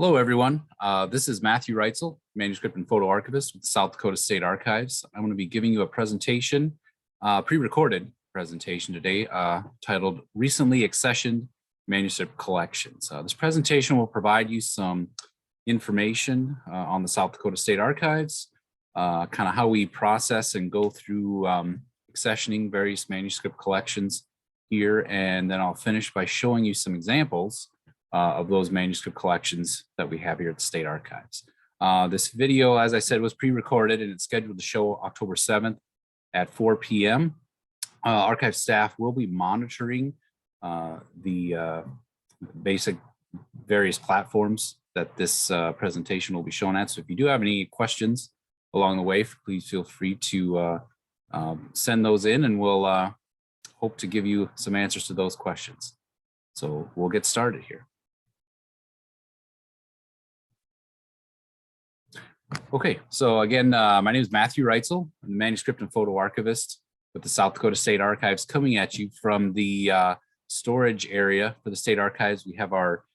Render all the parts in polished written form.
Hello, everyone. This is Matthew Reitzel, Manuscript and Photo Archivist with the South Dakota State Archives. I'm going to be giving you a presentation, pre-recorded presentation today, titled Recently Accessioned Manuscript Collections. This presentation will provide you some information on the South Dakota State Archives, kind of how we process and go through accessioning various manuscript collections here, and then I'll finish by showing you some examples of those manuscript collections that we have here at the State Archives. This video, as I said, was pre-recorded and it's scheduled to show October 7th at 4 p.m. Archive staff will be monitoring the basic various platforms that this presentation will be shown at. So if you do have any questions along the way, please feel free to send those in, and we'll hope to give you some answers to those questions. So we'll get started here. Okay, so again, my name is Matthew Reitzel. I'm the Manuscript and Photo Archivist with the South Dakota State Archives, coming at you from the storage area for the State Archives. We have our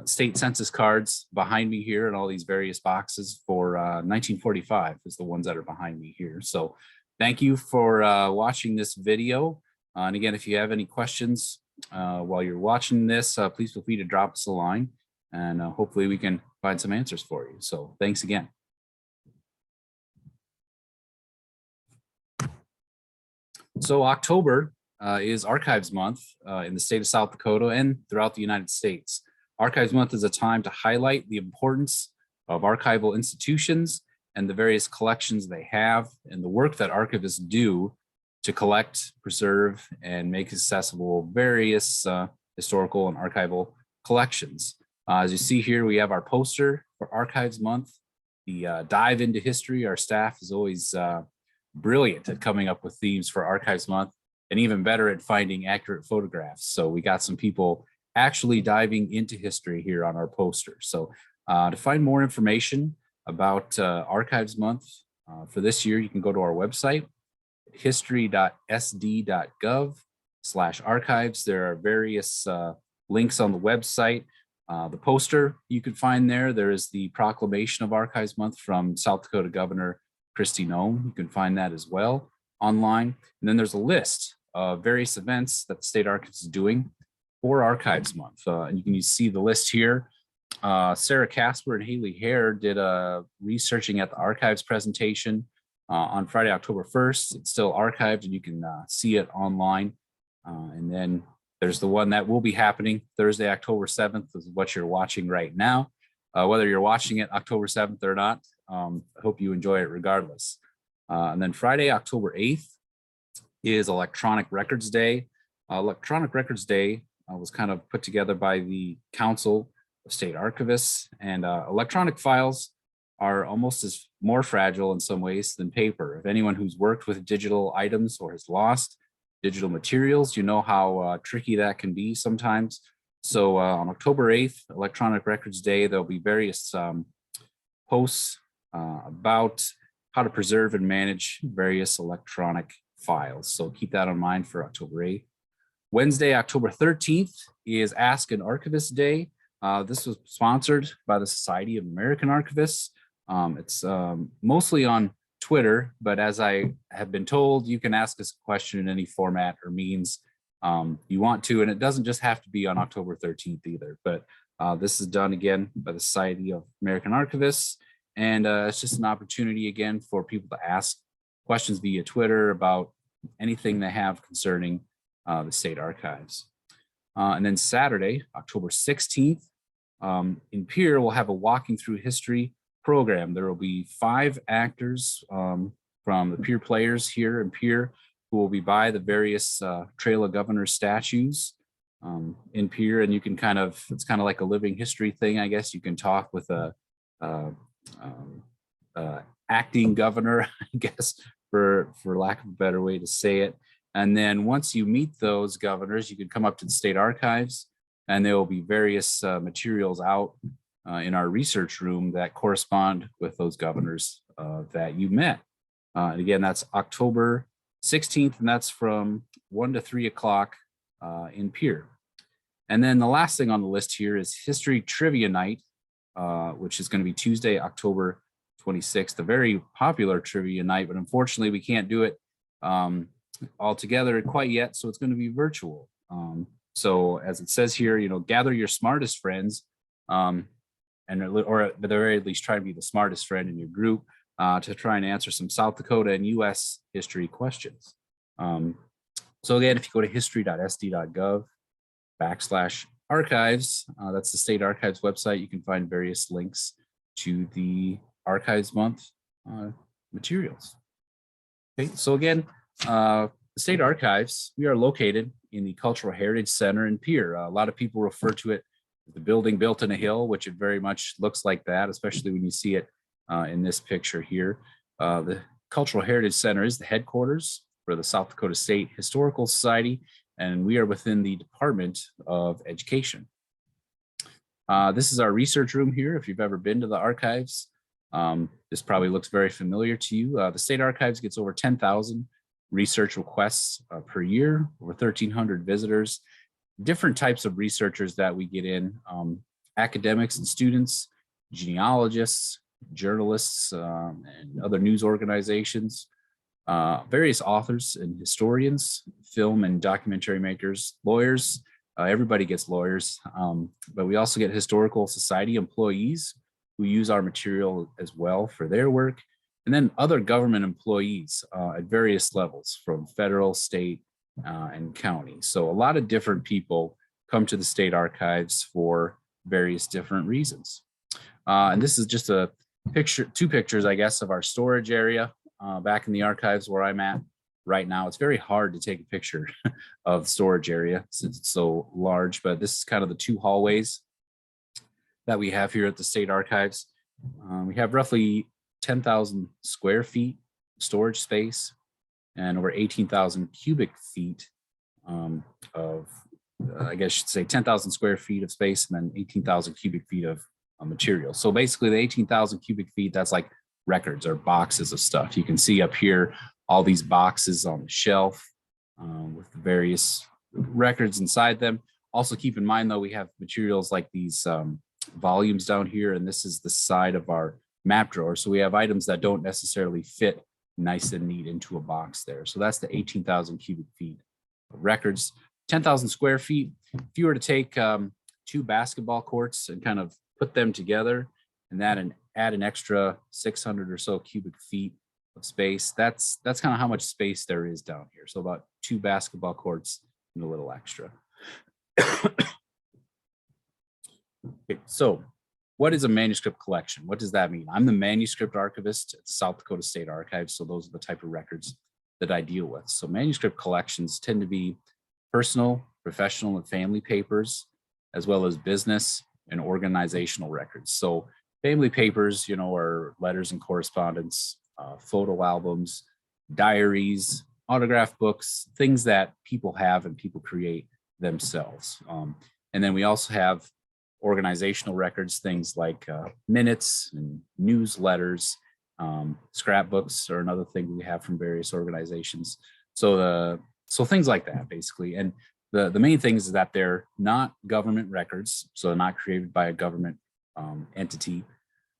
state census cards behind me here, and all these various boxes for 1945 is the ones that are behind me here. So thank you for watching this video. And again, if you have any questions while you're watching this, please feel free to drop us a line, and hopefully we can find some answers for you. So thanks again. So October is Archives Month in the state of South Dakota and throughout the United States. Archives Month is a time to highlight the importance of archival institutions and the various collections they have, and the work that archivists do to collect, preserve, and make accessible various historical and archival collections. As you see here, we have our poster for Archives Month, the dive into history. Our staff is always brilliant at coming up with themes for Archives Month, and even better at finding accurate photographs. So we got some people actually diving into history here on our poster. So to find more information about Archives Month for this year, you can go to our website, history.sd.gov/archives. There are various links on the website. The poster you can find there. There is the proclamation of Archives Month from South Dakota Governor Kristi Noem. You can find that as well online. And then there's a list of various events that the State Archives is doing for Archives Month. And you can see the list here. Sarah Casper and Haley Hare did a researching at the Archives presentation on Friday, October 1st. It's still archived and you can see it online. And then there's the one that will be happening Thursday, October 7th, is what you're watching right now. Whether you're watching it October 7th or not, I hope you enjoy it regardless. And then Friday, October 8th is Electronic Records Day. Electronic Records Day was kind of put together by the Council of State Archivists, and electronic files are almost as more fragile in some ways than paper. If anyone who's worked with digital items or has lost digital materials, you know how tricky that can be sometimes. So on October 8th, Electronic Records Day, there'll be various posts about how to preserve and manage various electronic files. So keep that in mind for October 8th. Wednesday, October 13th is Ask an Archivist Day. This was sponsored by the Society of American Archivists. It's mostly on Twitter, but as I have been told, you can ask us a question in any format or means you want to, and it doesn't just have to be on October 13th either, but this is done again by the Society of American Archivists, and it's just an opportunity again for people to ask questions via Twitter about anything they have concerning the State Archives. And then Saturday, October 16th, in Pierre, we'll have a Walking Through History program. There will be 5 actors from the Pierre Players here in Pierre who will be by the various Trail of Governors statues in Pierre, and you can it's kind of like a living history thing, I guess. You can talk with a acting governor, I guess, for lack of a better way to say it. And then once you meet those governors, you can come up to the State Archives, and there will be various materials out in our research room that correspond with those governors that you met. And again, that's October 16th, and that's from 1 to 3 o'clock in Pierre. And then the last thing on the list here is History Trivia Night which is going to be Tuesday, October 26th, a very popular trivia night, but unfortunately we can't do it all together quite yet, so it's going to be virtual. So as it says here, gather your smartest friends, or at the very least try to be the smartest friend in your group to try and answer some South Dakota and U.S. history questions. So again, if you go to history.sd.gov/archives, that's the state archives website, you can find various links to the Archives Month materials. Okay, so again, the State Archives, we are located in the Cultural Heritage Center in Pierre. A lot of people refer to it as the building built in a hill, which it very much looks like that, especially when you see it in this picture here. The Cultural Heritage Center is the headquarters for the South Dakota State Historical Society, and we are within the Department of Education. This is our research room here. If you've ever been to the archives, this probably looks very familiar to you. The State Archives gets over 10,000 research requests per year, over 1,300 visitors, different types of researchers that we get in, academics and students, genealogists, journalists, and other news organizations, various authors and historians, film and documentary makers, lawyers. Everybody gets lawyers, but we also get historical society employees who use our material as well for their work, and then other government employees at various levels from federal, state, and county. So a lot of different people come to the State Archives for various different reasons. And this is just a picture, two pictures, I guess, of our storage area back in the archives where I'm at right now. It's very hard to take a picture of the storage area since it's so large, but this is kind of the two hallways that we have here at the State Archives. We have roughly 10,000 square feet storage space and over 18,000 cubic feet of, I guess I should say 10,000 square feet of space and then 18,000 cubic feet of material. So basically the 18,000 cubic feet, that's like records or boxes of stuff. You can see up here all these boxes on the shelf with various records inside them. Also keep in mind though, we have materials like these volumes down here, and this is the side of our map drawer. So we have items that don't necessarily fit nice and neat into a box there. So that's the 18,000 cubic feet of records. 10,000 square feet. If you were to take two basketball courts and kind of put them together and add an extra 600 or so cubic feet of space, that's kind of how much space there is down here. So about two basketball courts and a little extra. Okay, so what is a manuscript collection? What does that mean? I'm the manuscript archivist at the South Dakota State Archives, so those are the type of records that I deal with. So manuscript collections tend to be personal, professional, and family papers, as well as business and organizational records. So family papers, are letters and correspondence, photo albums, diaries, autograph books, things that people have and people create themselves. And then we also have organizational records, things like minutes and newsletters, scrapbooks are another thing we have from various organizations. So things like that, basically. And the main thing is that they're not government records, so they're not created by a government entity.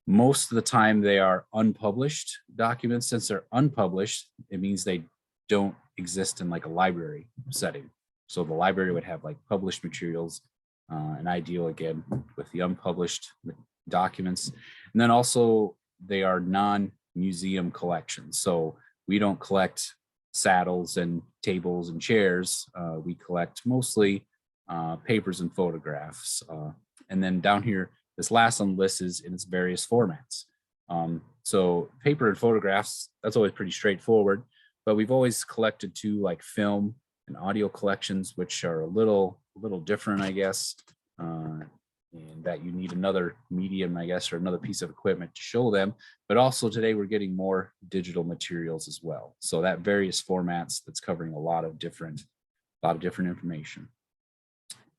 Most of the time they are unpublished documents. Since they're unpublished, it means they don't exist in like a library setting. So the library would have like published materials, and I deal again with the unpublished documents. And then also they are non-museum collections. So we don't collect saddles and tables and chairs. We collect mostly papers and photographs. And then down here, this last on the list is in its various formats. So paper and photographs, that's always pretty straightforward, but we've always collected too, like film and audio collections, which are a little different, I guess, and that you need another medium, I guess, or another piece of equipment to show them. But also today we're getting more digital materials as well. So that various formats, that's covering a lot of different information.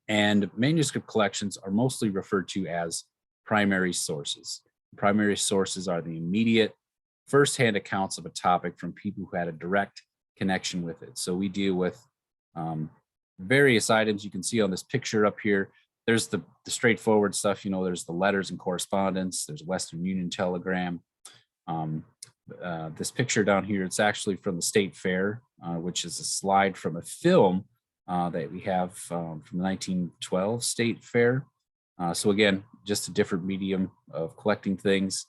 And manuscript collections are mostly referred to as primary sources. Primary sources are the immediate firsthand accounts of a topic from people who had a direct connection with it. So we deal with various items you can see on this picture up here. there's the straightforward stuff, there's the letters and correspondence, there's Western Union telegram. This picture down here, it's actually from the State Fair, which is a slide from a film that we have from the 1912 State Fair. So again, just a different medium of collecting things.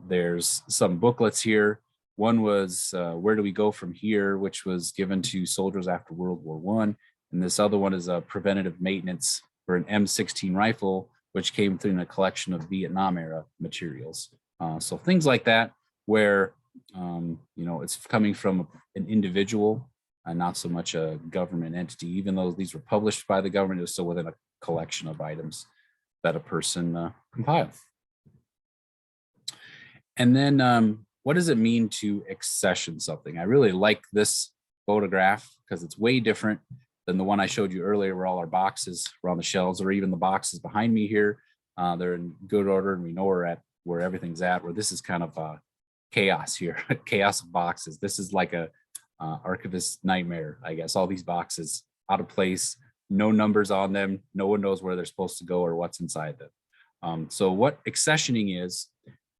There's some booklets here. One was Where Do We Go From Here, which was given to soldiers after World War I. And this other one is a preventative maintenance for an M16 rifle, which came through a collection of Vietnam era materials. So things like that, where it's coming from an individual and not so much a government entity. Even though these were published by the government, it was still within a collection of items that a person compiled. And then what does it mean to accession something? I really like this photograph because it's way different than the one I showed you earlier, where all our boxes were on the shelves, or even the boxes behind me here. They're in good order and we know where everything's at, where this is kind of chaos here, chaos of boxes. This is like a archivist nightmare, I guess. All these boxes out of place, no numbers on them. No one knows where they're supposed to go or what's inside them. So what accessioning is,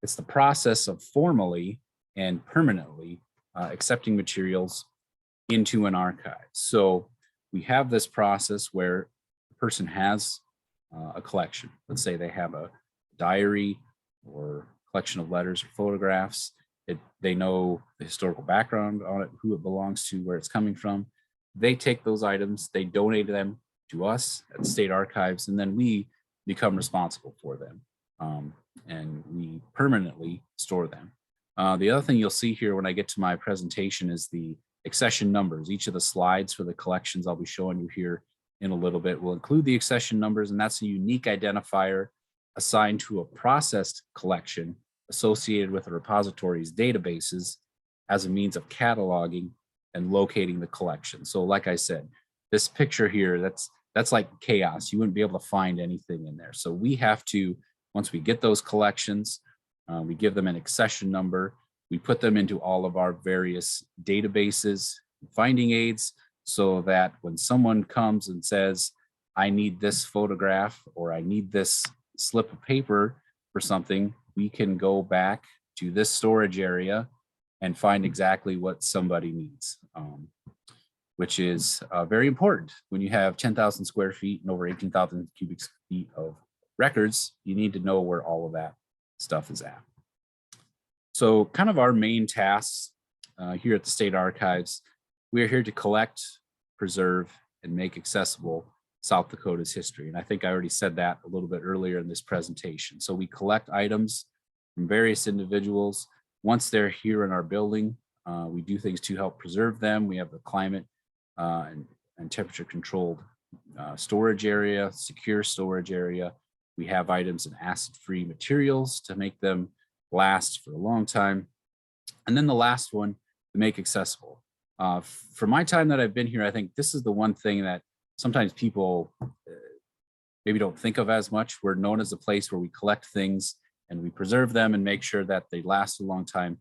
it's the process of formally and permanently accepting materials into an archive. So we have this process where a person has a collection. Let's say they have a diary or collection of letters or photographs. They know the historical background on it, who it belongs to, where it's coming from. They take those items, they donate them to us at the State Archives, and then we become responsible for them. And we permanently store them. The other thing you'll see here when I get to my presentation is the accession numbers. Each of the slides for the collections I'll be showing you here in a little bit will include the accession numbers, and that's a unique identifier assigned to a processed collection associated with a repository's databases as a means of cataloging and locating the collection. So like I said, this picture here, that's like chaos. You wouldn't be able to find anything in there. So we have to, once we get those collections, we give them an accession number. We put them into all of our various databases, finding aids, so that when someone comes and says, I need this photograph or I need this slip of paper for something, we can go back to this storage area and find exactly what somebody needs, which is very important. When you have 10,000 square feet and over 18,000 cubic feet of records, you need to know where all of that stuff is at. So kind of our main tasks here at the State Archives, we are here to collect, preserve, and make accessible South Dakota's history. And I think I already said that a little bit earlier in this presentation. So we collect items from various individuals. Once they're here in our building, we do things to help preserve them. We have the climate and temperature controlled storage area, secure storage area. We have items in acid-free materials to make them last for a long time. And then the last one, to make accessible. For my time that I've been here, I think this is the one thing that sometimes people maybe don't think of as much. We're known as a place where we collect things and we preserve them and make sure that they last a long time.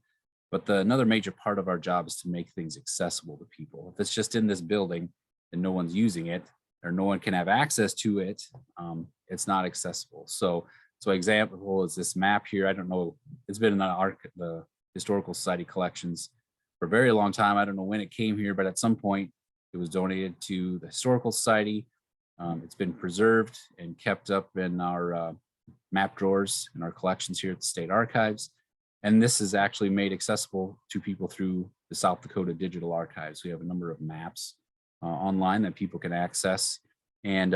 But another major part of our job is to make things accessible to people. If it's just in this building and no one's using it, or no one can have access to it, it's not accessible. So example is this map here. I don't know, it's been in the Historical Society collections for a very long time. I don't know when it came here, but at some point it was donated to the Historical Society. It's been preserved and kept up in our map drawers in our collections here at the State Archives. And this is actually made accessible to people through the South Dakota Digital Archives. We have a number of maps online that people can access. And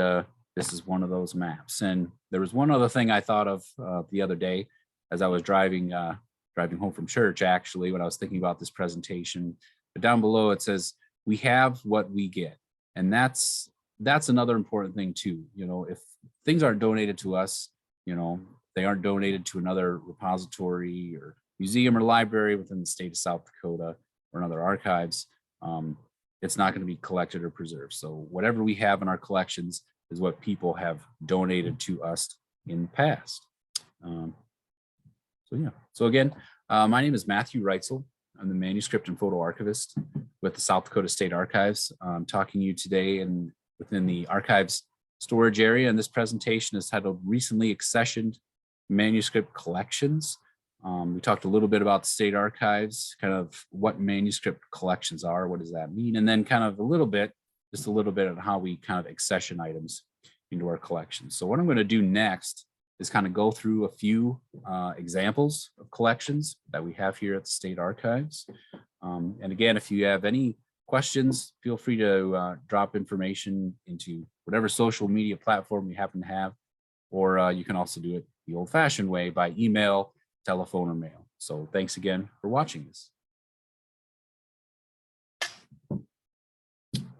this is one of those maps. And there was one other thing I thought of the other day as I was driving home from church, actually, when I was thinking about this presentation. But down below it says, we have what we get. And that's another important thing too. If things aren't donated to us, they aren't donated to another repository or museum or library within the state of South Dakota or another archives, it's not going to be collected or preserved. So whatever we have in our collections is what people have donated to us in the past. So again, my name is Matthew Reitzel. I'm the manuscript and photo archivist with the South Dakota State Archives. I'm talking to you today and within the Archives storage area in this presentation is titled Recently Accessioned Manuscript Collections. We talked a little bit about the state archives, kind of what manuscript collections are, what does that mean, and then kind of just a little bit on how we kind of accession items into our collection. So what I'm going to do next is kind of go through a few examples of collections that we have here at the state archives. And again, if you have any questions, feel free to drop information into whatever social media platform you happen to have, or you can also do it the old-fashioned way by email, telephone, or mail. So thanks again for watching this.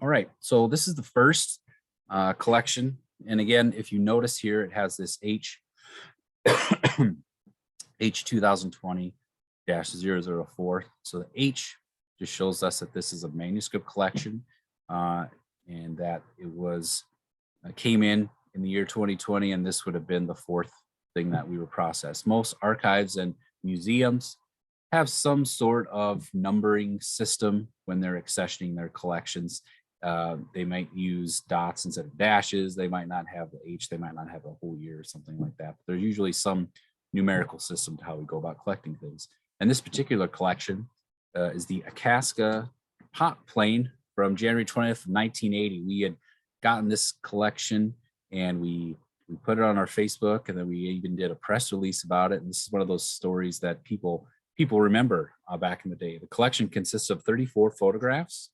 All right, so this is the first collection. And again, if you notice here, it has this H 2020-004. So the H just shows us that this is a manuscript collection and that it was came in the year 2020, and this would have been the fourth thing that we were processed. Most archives and museums have some sort of numbering system when they're accessioning their collections. They might use dots instead of dashes. They might not have the H. They might not have a whole year or something like that. But there's usually some numerical system to how we go about collecting things. And this particular collection is the AKASKA Pop Plane from January 20th, 1980. We had gotten this collection and we put it on our Facebook, and then we even did a press release about it. And this is one of those stories that people remember back in the day. The collection consists of 34 photographs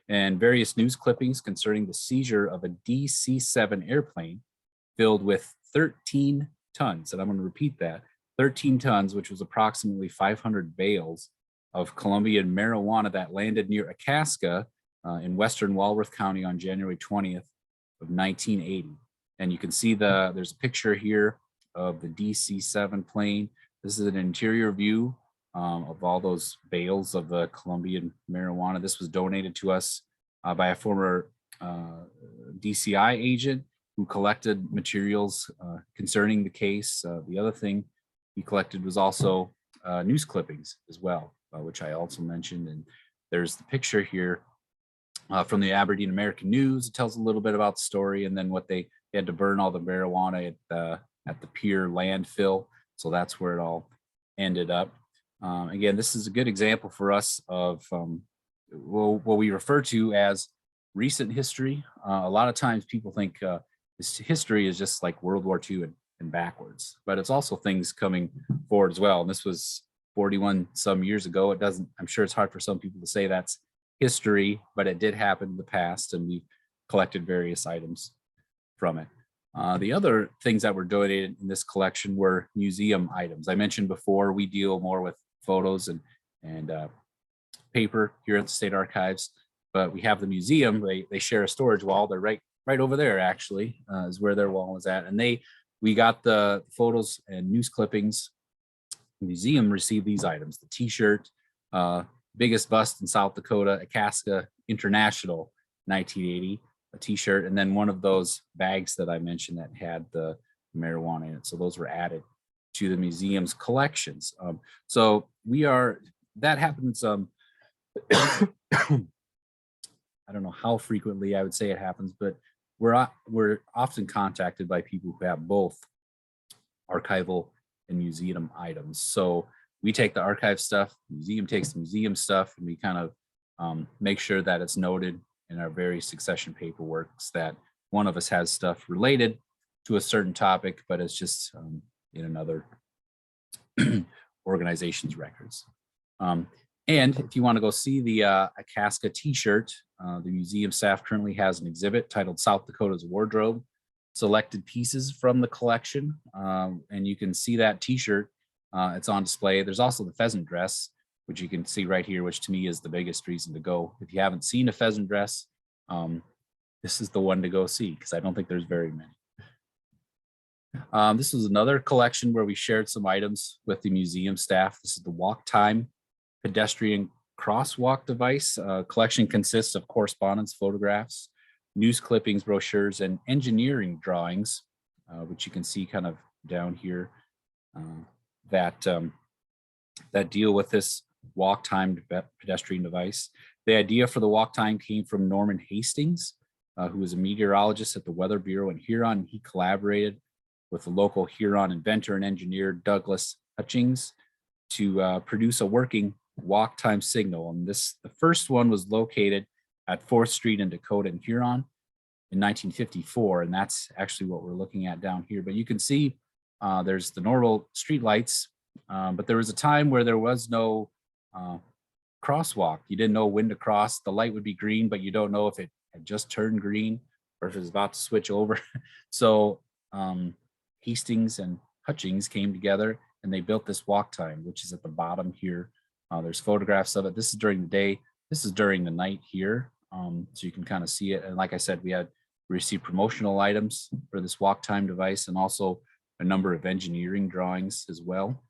and various news clippings concerning the seizure of a DC-7 airplane filled with 13 tons. And I'm going to repeat that, 13 tons, which was approximately 500 bales of Colombian marijuana that landed near AKASKA in western Walworth County on January 20th of 1980. And you can see there's a picture here of the DC-7 plane. This is an interior view of all those bales of the Colombian marijuana. This was donated to us by a former DCI agent who collected materials concerning the case. The other thing he collected was also news clippings as well, which I also mentioned. And there's the picture here from the Aberdeen American News. It tells a little bit about the story, and then what they had to burn all the marijuana at the pier landfill. So that's where it all ended up. Again, this is a good example for us of what we refer to as recent history. A lot of times people think this history is just like World War II and backwards, but it's also things coming forward as well. And this was 41 some years ago. I'm sure it's hard for some people to say that's history, but it did happen in the past, and we collected various items from it. The other things that were donated in this collection were museum items. I mentioned before, we deal more with photos and paper here at the State Archives, but we have the museum. They share a storage wall. They're right over there, actually, is where their wall is at. And we got the photos and news clippings. The museum received these items: the T-shirt, biggest bust in South Dakota, AKASKA International, 1980. A T-shirt, and then one of those bags that I mentioned that had the marijuana in it. So those were added to the museum's collections. So that happens. I don't know how frequently I would say it happens, but we're often contacted by people who have both archival and museum items. So we take the archive stuff, the museum takes the museum stuff, and we kind of make sure that it's noted in our various succession paperworks that one of us has stuff related to a certain topic, but it's just in another organization's records. And if you want to go see the AKASKA T-shirt, the museum staff currently has an exhibit titled South Dakota's Wardrobe, selected pieces from the collection. And you can see that T-shirt, it's on display. There's also the pheasant dress, which you can see right here, which to me is the biggest reason to go. If you haven't seen a pheasant dress, this is the one to go see, because I don't think there's very many. This was another collection where we shared some items with the museum staff. This is the Walk Time pedestrian crosswalk device. Collection consists of correspondence, photographs, news clippings, brochures, and engineering drawings, which you can see kind of down here, that deal with this walk time pedestrian device. The idea for the walk time came from Norman Hastings, who was a meteorologist at the Weather Bureau in Huron. He collaborated with the local Huron inventor and engineer Douglas Hutchings to produce a working walk time signal. And the first one was located at 4th Street in Dakota and Huron in 1954. And that's actually what we're looking at down here. But you can see there's the normal street lights, but there was a time where there was no crosswalk. You didn't know when to cross. The light would be green, but you don't know if it had just turned green or if it was about to switch over. So Hastings and Hutchings came together and they built this walk time, which is at the bottom here. There's photographs of it. This is during the day. This is during the night here. So you can kind of see it. And like I said, we received promotional items for this walk time device and also a number of engineering drawings as well.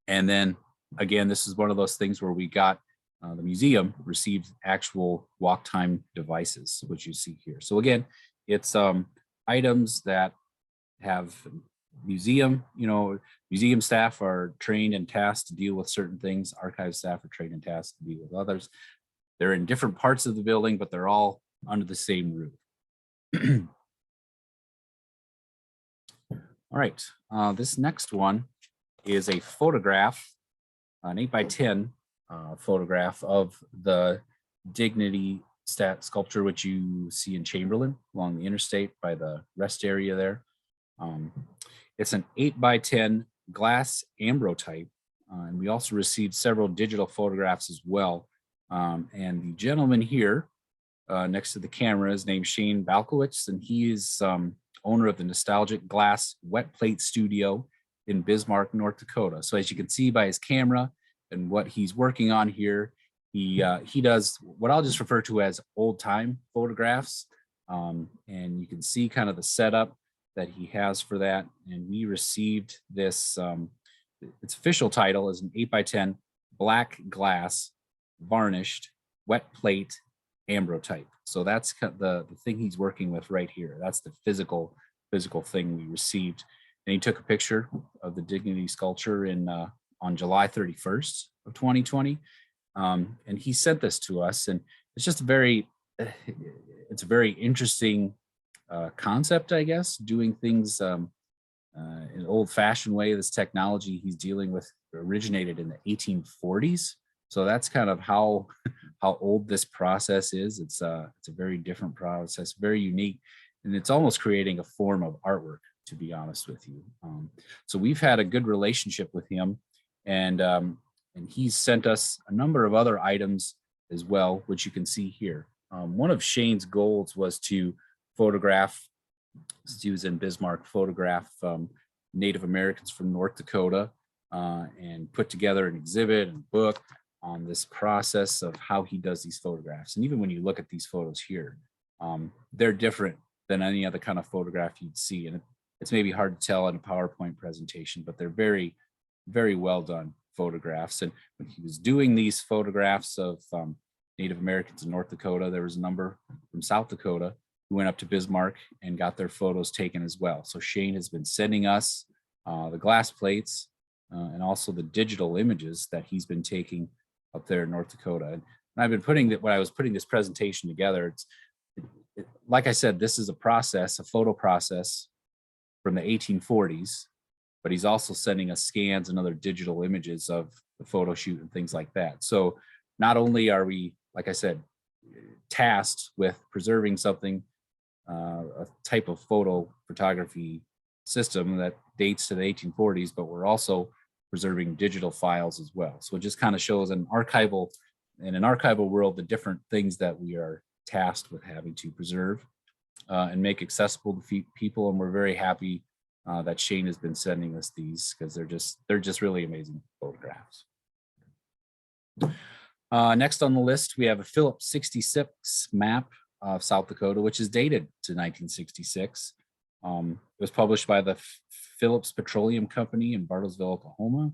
And then again, this is one of those things where we got the museum received actual walk time devices, which you see here. So again, it's items that have museum staff are trained and tasked to deal with certain things. Archive staff are trained and tasked to deal with others. They're in different parts of the building, but they're all under the same roof. All right, this next one is a photograph, an 8x10 photograph of the Dignity sculpture, which you see in Chamberlain along the interstate by the rest area there. It's an 8x10 glass ambrotype, and we also received several digital photographs as well. And the gentleman here next to the camera is named Shane Balkowitz, and he is owner of the Nostalgic Glass Wet Plate Studio in Bismarck, North Dakota. So as you can see by his camera and what he's working on here, he does what I'll just refer to as old time photographs. And you can see kind of the setup that he has for that. And we received this, its official title is an 8x10 black glass varnished wet plate ambrotype. So that's the thing he's working with right here. That's the physical thing we received. And he took a picture of the Dignity sculpture on July 31st of 2020. And he sent this to us, and it's just it's a very interesting concept, I guess, doing things in an old-fashioned way. This technology he's dealing with originated in the 1840s. So that's kind of how old this process is. It's a very different process, very unique, and it's almost creating a form of artwork, to be honest with you. So we've had a good relationship with him, and he's sent us a number of other items as well, which you can see here. One of Shane's goals was to photograph, since he was in Bismarck, photograph Native Americans from North Dakota and put together an exhibit and book on this process of how he does these photographs. And even when you look at these photos here, they're different than any other kind of photograph you'd see. And it's maybe hard to tell in a PowerPoint presentation, but they're very, very well done photographs. And when he was doing these photographs of Native Americans in North Dakota, there was a number from South Dakota who went up to Bismarck and got their photos taken as well. So Shane has been sending us the glass plates and also the digital images that he's been taking up there in North Dakota. And I've been when I was putting this presentation together, like I said, this is a photo process from the 1840s, but he's also sending us scans and other digital images of the photo shoot and things like that. So not only are we, like I said, tasked with preserving something, a type of photo photography system that dates to the 1840s, but we're also preserving digital files as well. So it just kind of shows in an archival world, the different things that we are tasked with having to preserve and make accessible to people. And we're very happy that Shane has been sending us these, because they're just really amazing photographs. Next on the list, we have a Phillips 66 map of South Dakota, which is dated to 1966. It was published by the Phillips Petroleum Company in Bartlesville, Oklahoma,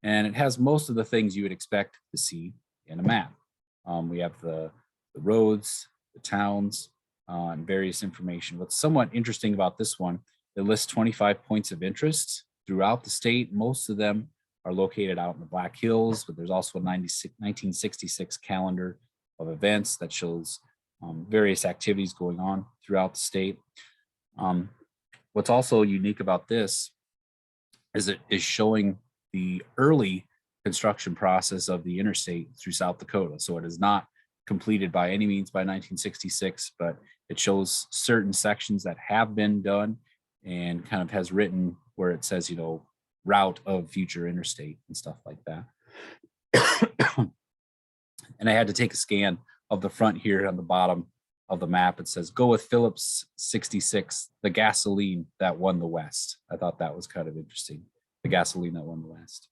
and it has most of the things you would expect to see in a map. We have the roads, the towns, and various information. What's somewhat interesting about this one, it lists 25 points of interest throughout the state. Most of them are located out in the Black Hills, but there's also a 1966 calendar of events that shows various activities going on throughout the state. What's also unique about this is it is showing the early construction process of the interstate through South Dakota. So it is not completed by any means by 1966, but it shows certain sections that have been done and kind of has written where it says, you know, route of future interstate and stuff like that. And I had to take a scan of the front here on the bottom of the map. It says, go with Phillips 66, the gasoline that won the West. I thought that was kind of interesting. The gasoline that won the West.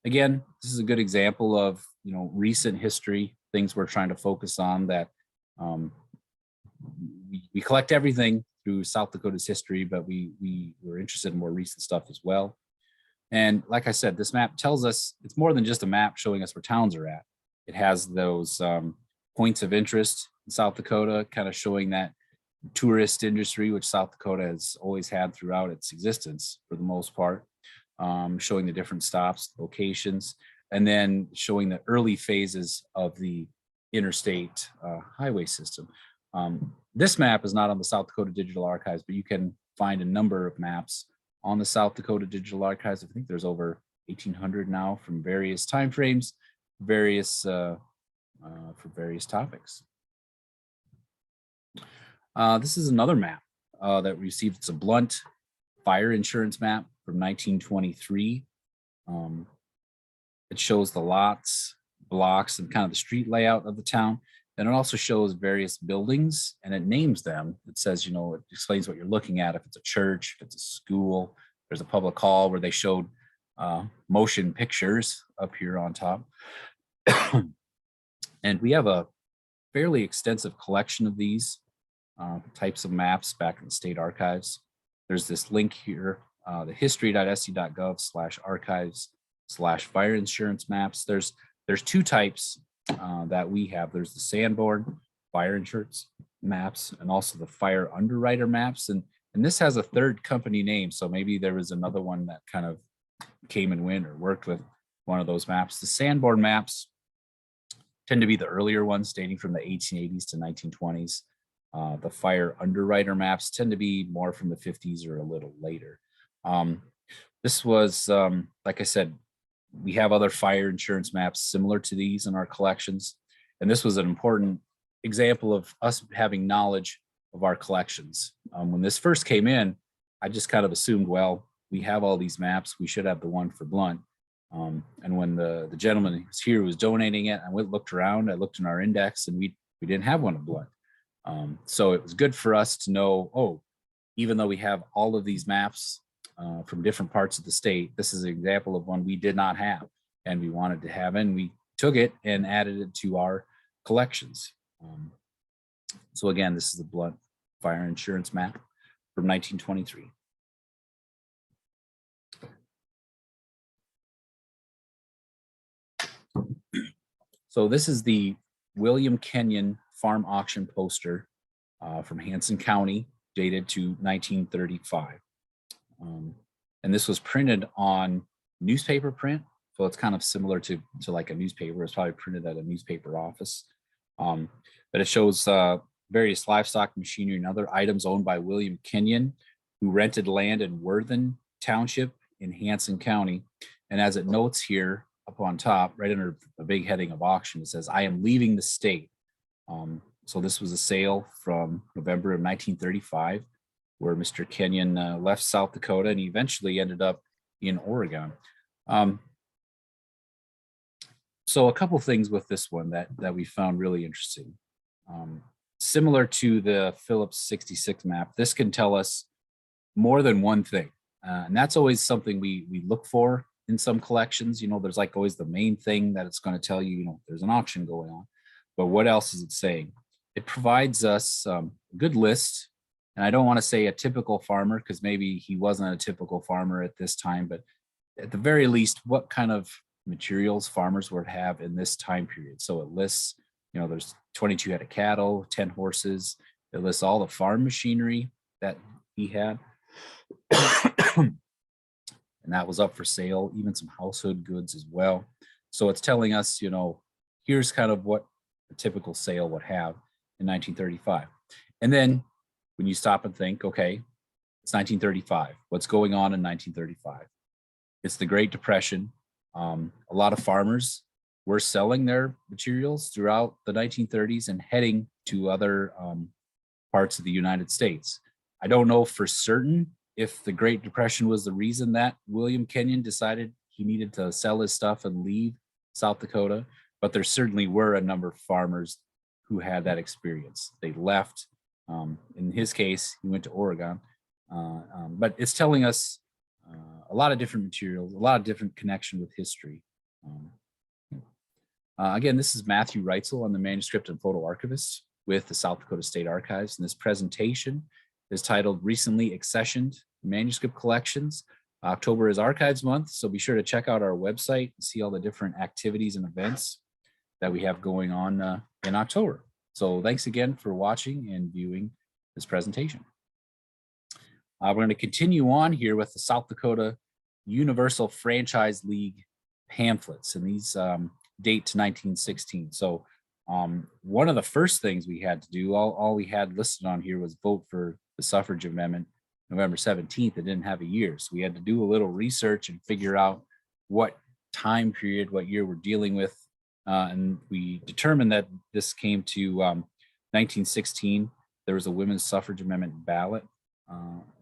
Again, this is a good example of, you know, recent history, things we're trying to focus on that we collect everything through South Dakota's history, but we were interested in more recent stuff as well. And like I said, this map tells us it's more than just a map showing us where towns are at. It has those points of interest in South Dakota, kind of showing that tourist industry, which South Dakota has always had throughout its existence for the most part, showing the different stops, locations, and then showing the early phases of the interstate highway system. This map is not on the South Dakota Digital Archives, but you can find a number of maps on the South Dakota Digital Archives. I think there's over 1,800 now from various timeframes, various for various topics. This is another map that we received. It's a blunt fire insurance map from 1923. It shows the lots, blocks, and kind of the street layout of the town. And it also shows various buildings and it names them. It says, you know, it explains what you're looking at. If it's a church, if it's a school, there's a public hall where they showed motion pictures up here on top. And we have a fairly extensive collection of these types of maps back in the state archives. There's this link here, the history.sc.gov/archives/fire insurance maps. There's two types that we have. There's the Sanborn fire insurance maps and also the fire underwriter maps. And this has a third company name. So maybe there was another one that kind of came and went or worked with one of those maps. The Sanborn maps tend to be the earlier ones dating from the 1880s to 1920s. The fire underwriter maps tend to be more from the 50s or a little later. This was, like I said, we have other fire insurance maps similar to these in our collections. And this was an important example of us having knowledge of our collections. When this first came in, I just kind of assumed, well, we have all these maps, we should have the one for blunt. And when the gentleman who was here was donating it, I looked around, I looked in our index and we didn't have one of blunt. So it was good for us to know, oh, even though we have all of these maps from different parts of the state, this is an example of one we did not have and we wanted to have, and we took it and added it to our collections. So again, this is the blunt fire insurance map from 1923. So this is the William Kenyon farm auction poster from Hanson County, dated to 1935. And this was printed on newspaper print. So it's kind of similar to like a newspaper. It's probably printed at a newspaper office. But it shows various livestock, machinery, and other items owned by William Kenyon, who rented land in Worthen Township in Hanson County. And as it notes here up on top, right under the big heading of auction, it says, "I am leaving the state." So this was a sale from November of 1935, where Mr. Kenyon left South Dakota and he eventually ended up in Oregon. So a couple things with this one that we found really interesting. Similar to the Phillips 66 map, this can tell us more than one thing. And that's always something we look for in some collections. You know, there's like always the main thing that it's going to tell you, you know, there's an auction going on. But what else is it saying? It provides us a good list. And I don't want to say a typical farmer, because maybe he wasn't a typical farmer at this time, but at the very least, what kind of materials farmers would have in this time period. So it lists, you know, there's 22 head of cattle, 10 horses. It lists all the farm machinery that he had. And that was up for sale, even some household goods as well. So it's telling us, you know, here's kind of what a typical sale would have in 1935. And then when you stop and think, okay, it's 1935. What's going on in 1935? It's the Great Depression. A lot of farmers were selling their materials throughout the 1930s and heading to other parts of the United States. I don't know for certain if the Great Depression was the reason that William Kenyon decided he needed to sell his stuff and leave South Dakota, but there certainly were a number of farmers who had that experience. They left. In his case, he went to Oregon, but it's telling us a lot of different materials, a lot of different connection with history. Again, this is Matthew Reitzel. I'm the Manuscript and Photo Archivist with the South Dakota State Archives, and this presentation is titled Recently Accessioned Manuscript Collections. October is Archives Month, so be sure to check out our website and see all the different activities and events that we have going on in October. So thanks again for watching and viewing this presentation. We're going to continue on here with the South Dakota Universal Franchise League pamphlets, and these date to 1916. So one of the first things we had to do, all we had listed on here was vote for the suffrage amendment November 17th. It didn't have a year. So we had to do a little research and figure out what time period, what year we're dealing with. And we determined that this came to 1916. There was a women's suffrage amendment ballot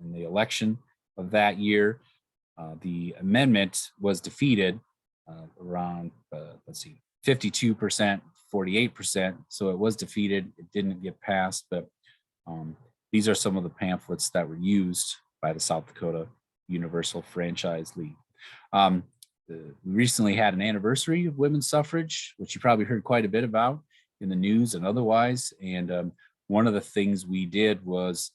in the election of that year. The amendment was defeated around, let's see, 52%, 48%. So it was defeated. It didn't get passed, but these are some of the pamphlets that were used by the South Dakota Universal Franchise League. We recently had an anniversary of women's suffrage, which you probably heard quite a bit about in the news and otherwise. And one of the things we did was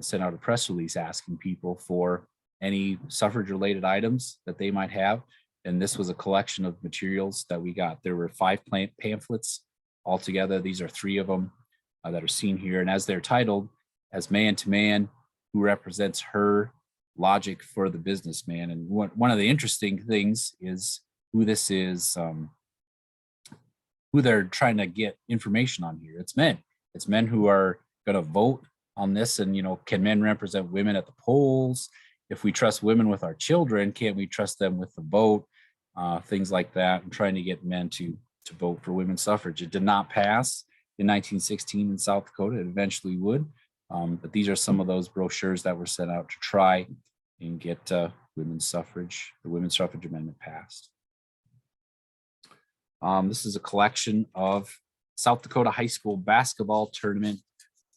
send out a press release asking people for any suffrage-related items that they might have. And this was a collection of materials that we got. There were 5 pamphlets altogether. These are 3 of them that are seen here. And as they're titled, As Man to Man, Who Represents Her, Logic for the Businessman. And one of the interesting things is who this is, who they're trying to get information on here. It's men. It's men who are going to vote on this. And, you know, can men represent women at the polls? If we trust women with our children, can't we trust them with the vote? Things like that. I'm trying to get men to vote for women's suffrage. It did not pass in 1916 in South Dakota. It eventually would. But these are some of those brochures that were sent out to try and get women's suffrage, the Women's Suffrage Amendment passed. This is a collection of South Dakota high school basketball tournament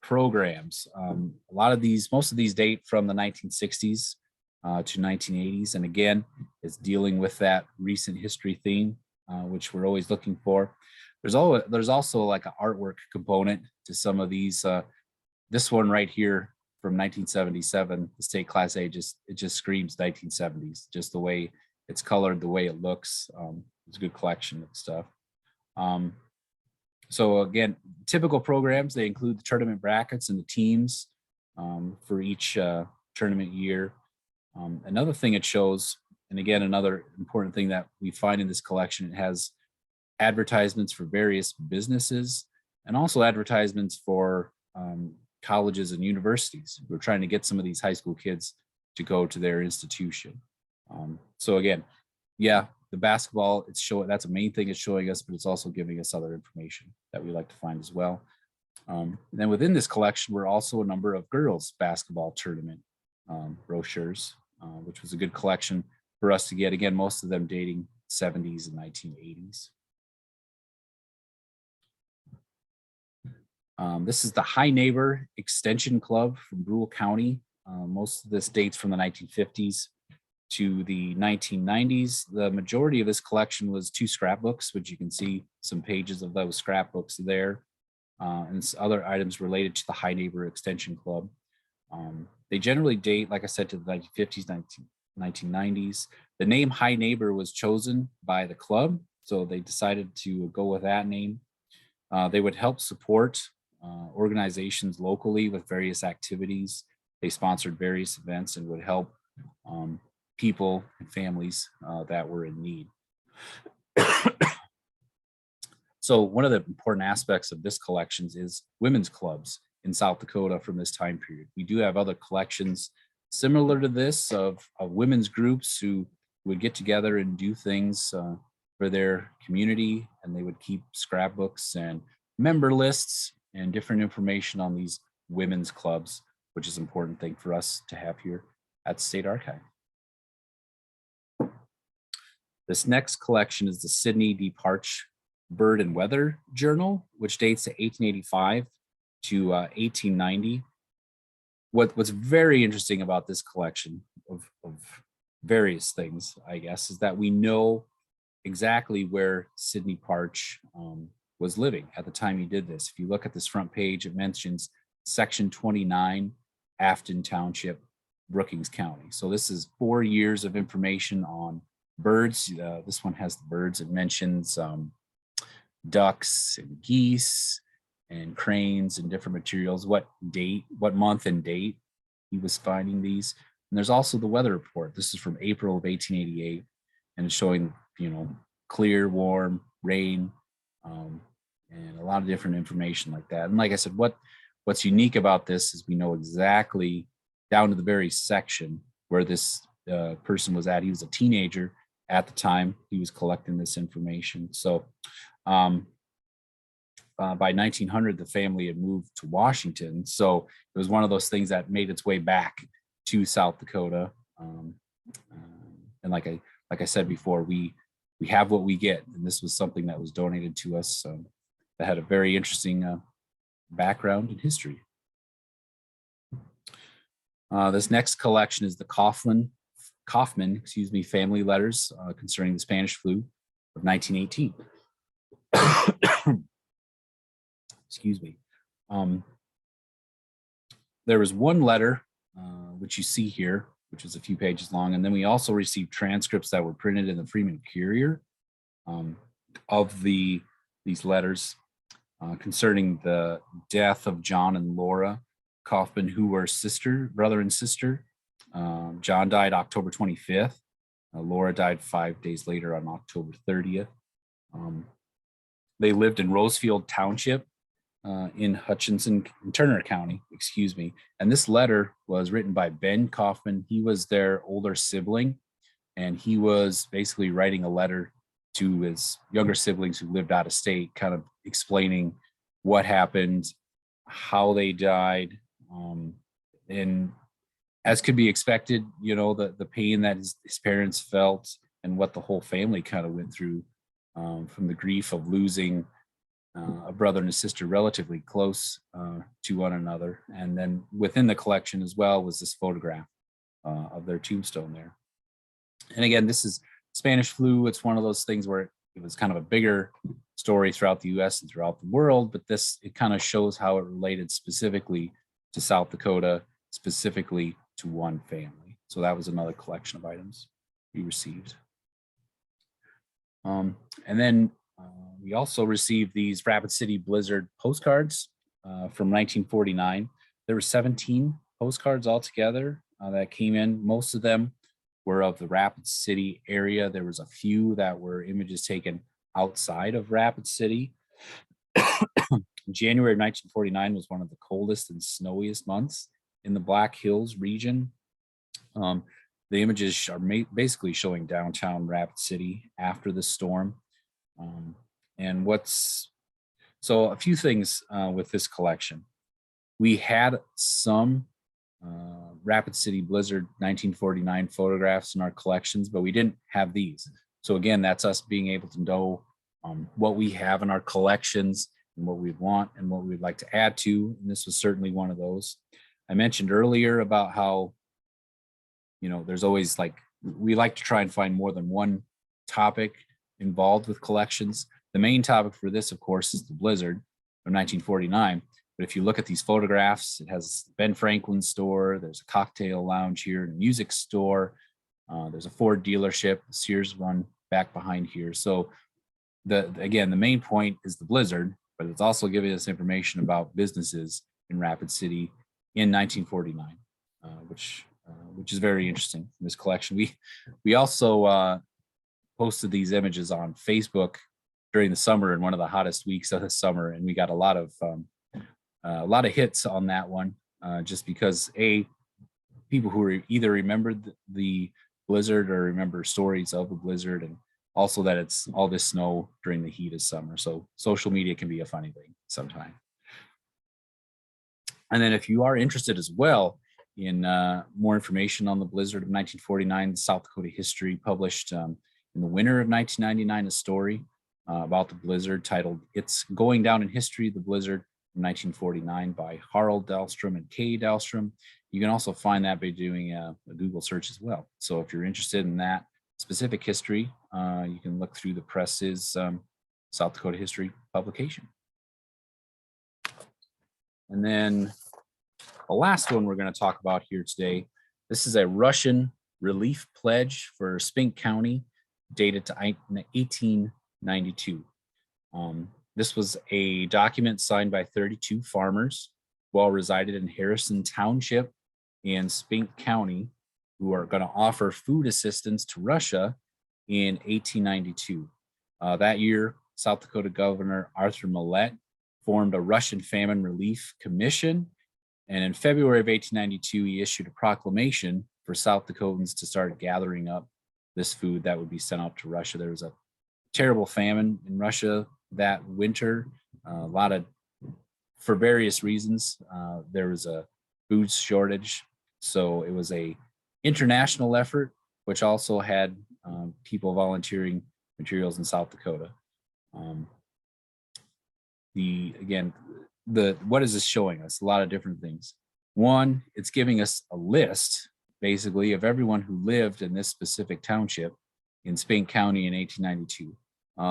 programs. A lot of these, most of these date from the 1960s to 1980s. And again, it's dealing with that recent history theme, which we're always looking for. There's also like an artwork component to some of these. This one right here from 1977, the state class A, it just screams 1970s, just the way it's colored, the way it looks. It's a good collection of stuff. So again, typical programs, they include the tournament brackets and the teams for each tournament year. Another thing it shows, and again, another important thing that we find in this collection, it has advertisements for various businesses and also advertisements for colleges and universities. We're trying to get some of these high school kids to go to their institution. So again, yeah, the basketball, it's showing, that's a main thing it's showing us, but it's also giving us other information that we like to find as well. And then within this collection, were also a number of girls basketball tournament brochures, which was a good collection for us to get. Again, most of them dating 70s and 1980s. This is the High Neighbor Extension Club from Brule County. Most of this dates from the 1950s to the 1990s. The majority of this collection was 2 scrapbooks, which you can see some pages of those scrapbooks there, and other items related to the High Neighbor Extension Club. They generally date, like I said, to the 1950s, 1990s. The name High Neighbor was chosen by the club, so they decided to go with that name. They would help support organizations locally with various activities. They sponsored various events and would help people and families that were in need. So one of the important aspects of this collections is women's clubs in South Dakota from this time period. We do have other collections similar to this of women's groups who would get together and do things for their community, and they would keep scrapbooks and member lists and different information on these women's clubs, which is an important thing for us to have here at the State Archive. This next collection is the Sidney D. Parch Bird and Weather Journal, which dates to 1885 to 1890. What's very interesting about this collection of various things, I guess, is that we know exactly where Sidney Parch was living at the time he did this. If you look at this front page, it mentions section 29, Afton Township, Brookings County. So this is 4 years of information on birds. This one has the birds. It mentions ducks and geese and cranes and different materials, what date, what month and date he was finding these. And there's also the weather report. This is from April of 1888, and it's showing, you know, clear, warm, rain, and a lot of different information like that. And like I said, what's unique about this is we know exactly down to the very section where this person was at. He was a teenager at the time he was collecting this information. So by 1900, the family had moved to Washington. So it was one of those things that made its way back to South Dakota. And like I said before, we have what we get. And this was something that was donated to us that had a very interesting background and history. This next collection is the Kaufman, family letters concerning the Spanish flu of 1918. Excuse me. There was one letter, which you see here, which is a few pages long, and then we also received transcripts that were printed in the Freeman Courier of these letters concerning the death of John and Laura Kaufman, who were brother and sister. John died October 25th. Laura died 5 days later on October 30th. They lived in Rosefield Township in Turner County, excuse me. And this letter was written by Ben Kaufman. He was their older sibling, and he was basically writing a letter to his younger siblings who lived out of state, kind of explaining what happened, how they died, and as could be expected, you know, the pain that his parents felt and what the whole family kind of went through from the grief of losing a brother and a sister relatively close to one another. And then within the collection as well was this photograph of their tombstone there. And again, this is Spanish flu. It's one of those things where it was kind of a bigger story throughout the US and throughout the world, but it kind of shows how it related specifically to South Dakota, specifically to one family. So that was another collection of items we received. And then we also received these Rapid City Blizzard postcards from 1949. There were 17 postcards altogether that came in. Most of them were of the Rapid City area. There was a few that were images taken outside of Rapid City. January of 1949 was one of the coldest and snowiest months in the Black Hills region. The images are basically showing downtown Rapid City after the storm. So a few things with this collection. We had some Rapid City Blizzard 1949 photographs in our collections, but we didn't have these. So again, that's us being able to know what we have in our collections and what we want and what we'd like to add to. And this was certainly one of those. I mentioned earlier about how, you know, there's always we like to try and find more than one topic involved with collections. The main topic for this, of course, is the blizzard of 1949. But if you look at these photographs, it has Ben Franklin's store. There's a cocktail lounge here and a music store. There's a Ford dealership, the Sears one back behind here. So again, the main point is the blizzard, but it's also giving us information about businesses in Rapid City in 1949, which is very interesting in this collection. We also posted these images on Facebook during the summer and one of the hottest weeks of the summer, and we got a lot of hits on that one, just because people who either remembered the blizzard or remember stories of the blizzard, and also that it's all this snow during the heat of summer. So social media can be a funny thing sometimes. And then if you are interested as well in more information on the blizzard of 1949, South Dakota History published in the winter of 1999 a story about the blizzard titled "It's Going Down in History, the Blizzard of 1949" by Harald Dahlstrom and Kay Dahlstrom. You can also find that by doing a Google search as well. So if you're interested in that specific history, you can look through the press's South Dakota History publication. And then the last one we're going to talk about here today, this is a Russian relief pledge for Spink County dated to 1892. This was a document signed by 32 farmers who all resided in Harrison Township in Spink County, who are going to offer food assistance to Russia in 1892. That year, South Dakota Governor Arthur Millett formed a Russian Famine Relief Commission, and in February of 1892, he issued a proclamation for South Dakotans to start gathering up this food that would be sent out to Russia. There was a terrible famine in Russia that winter, for various reasons. There was a food shortage, so it was a international effort, which also had people volunteering materials in South Dakota. What is this showing us? A lot of different things. One, it's giving us a list, basically, of everyone who lived in this specific township in Spink County in 1892.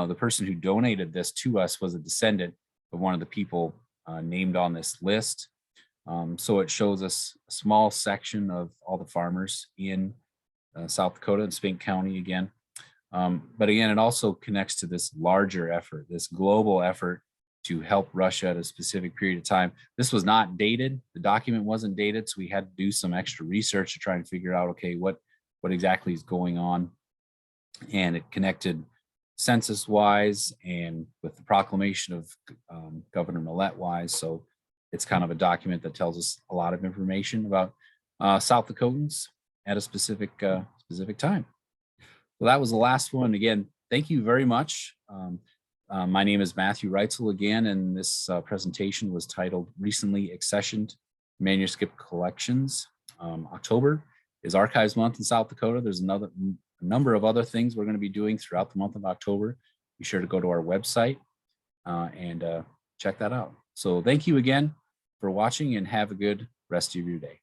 The person who donated this to us was a descendant of one of the people named on this list. So it shows us a small section of all the farmers in South Dakota and Spink County again. But again, it also connects to this larger effort, this global effort to help Russia at a specific period of time. This was not dated. The document wasn't dated, so we had to do some extra research to try and figure out, okay, what exactly is going on. And it connected census-wise and with the proclamation of Governor Millett-wise. So it's kind of a document that tells us a lot of information about South Dakotans at a specific time. So that was the last one. Again, thank you very much. My name is Matthew Reitzel again, and this presentation was titled Recently Accessioned Manuscript Collections. October is Archives Month in South Dakota. There's a number of other things we're going to be doing throughout the month of October. Be sure to go to our website and check that out. So thank you again for watching, and have a good rest of your day.